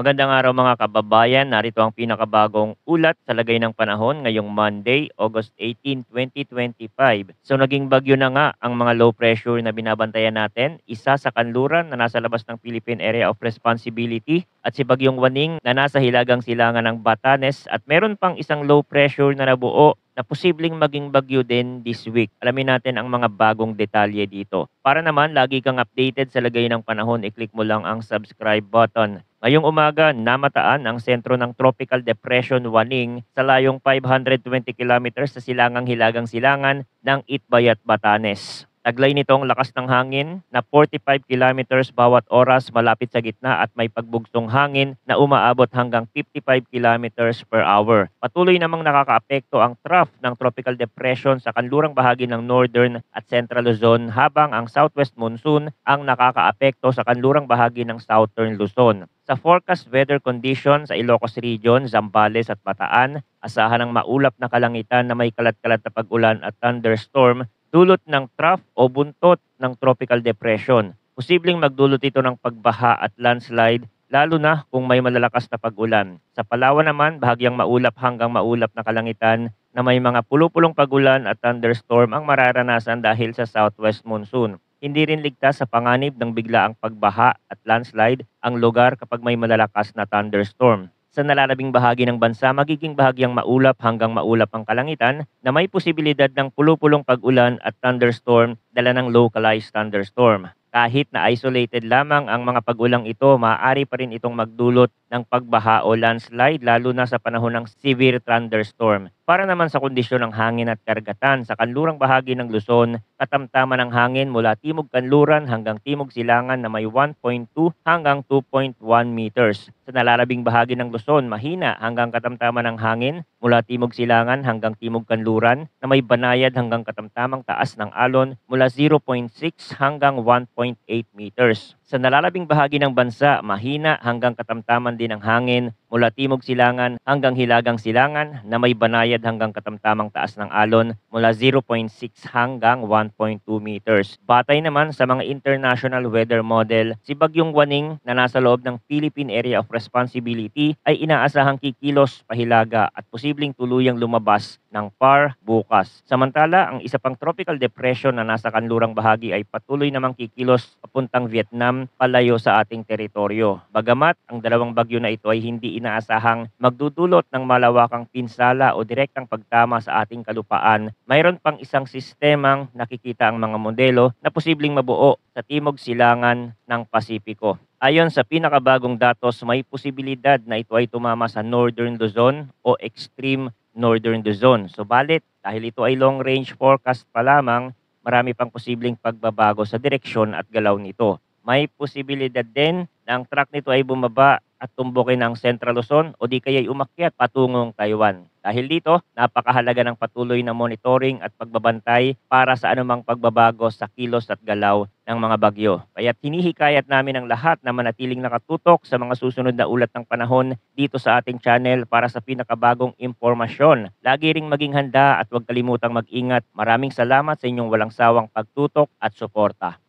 Magandang araw mga kababayan. Narito ang pinakabagong ulat sa lagay ng panahon ngayong Monday, August 18, 2025. So naging bagyo na nga ang mga low pressure na binabantayan natin. Isa sa kanluran na nasa labas ng Philippine Area of Responsibility at si Bagyong Waning na nasa hilagang silangan ng Batanes at meron pang isang low pressure na nabuo na posibleng maging bagyo din this week. Alamin natin ang mga bagong detalye dito. Para naman lagi kang updated sa lagay ng panahon, i-click mo lang ang subscribe button. Ngayong umaga, namataan ang sentro ng Tropical Depression Waning sa layong 520 kilometers sa silangang hilagang silangan ng Itbayat, Batanes. Taglay nitong lakas ng hangin na 45 kilometers bawat oras malapit sa gitna at may pagbugsong hangin na umaabot hanggang 55 kilometers per hour. Patuloy namang nakakaapekto ang trough ng tropical depression sa kanlurang bahagi ng northern at central Luzon habang ang southwest monsoon ang nakakaapekto sa kanlurang bahagi ng southern Luzon. Sa forecast weather condition sa Ilocos Region, Zambales at Bataan, asahan ng maulap na kalangitan na may kalat-kalat na pag-ulan at thunderstorm dulot ng trough o buntot ng tropical depression. Posibleng magdulot ito ng pagbaha at landslide lalo na kung may malalakas na pag-ulan. Sa Palawan naman, bahagyang maulap hanggang maulap na kalangitan na may mga pulupulong pag-ulan at thunderstorm ang mararanasan dahil sa southwest monsoon. Hindi rin ligtas sa panganib ng biglaang pagbaha at landslide ang lugar kapag may malalakas na thunderstorm. Sa nalalabing bahagi ng bansa, magiging bahagyang maulap hanggang maulap ang kalangitan na may posibilidad ng pulupulong pag-ulan at thunderstorm dala ng localized thunderstorm. Kahit na isolated lamang ang mga pag-ulang ito, maaari pa rin itong magdulot ng pagbaha o landslide lalo na sa panahon ng severe thunderstorm. Para naman sa kondisyon ng hangin at karagatan, sa kanlurang bahagi ng Luzon, katamtaman ng hangin mula timog kanluran hanggang timog silangan na may 1.2 hanggang 2.1 meters. Sa nalalabing bahagi ng Luzon, mahina hanggang katamtaman ng hangin mula timog silangan hanggang timog kanluran na may banayad hanggang katamtamang taas ng alon mula 0.6 hanggang 1.8 meters. Sa nalalabing bahagi ng bansa, mahina hanggang katamtaman din ang hangin mula timog silangan hanggang hilagang silangan na may banayad hanggang katamtamang taas ng alon mula 0.6 hanggang 1.2 meters. Batay naman sa mga international weather model, si Bagyong Waning na nasa loob ng Philippine Area of Responsibility ay inaasahang kikilos pahilaga at posibleng tuluyang lumabas ng PAR bukas. Samantala, ang isa pang tropical depression na nasa kanlurang bahagi ay patuloy namang kikilos papuntang Vietnam palayo sa ating teritoryo. Bagamat ang dalawang bagyo na ito ay hindi inaasahang magdudulot ng malawakang pinsala o direktang pagtama sa ating kalupaan, mayroon pang isang sistemang nakikita ang mga modelo na posibleng mabuo sa timog silangan ng Pasipiko. Ayon sa pinakabagong datos, may posibilidad na ito ay tumama sa Northern Luzon o Extreme Northern Luzon. Subalit, dahil ito ay long range forecast pa lamang, marami pang posibleng pagbabago sa direksyon at galaw nito. May posibilidad din na ang track nito ay bumaba at tumbukin ang Central Luzon o di kaya'y umakyat patungong Taiwan. Dahil dito, napakahalaga ng patuloy na monitoring at pagbabantay para sa anumang pagbabago sa kilos at galaw ng mga bagyo. Kaya't hinihikayat namin ang lahat na manatiling nakatutok sa mga susunod na ulat ng panahon dito sa ating channel para sa pinakabagong impormasyon. Lagi ring maging handa at huwag kalimutang mag-ingat. Maraming salamat sa inyong walang sawang pagtutok at suporta.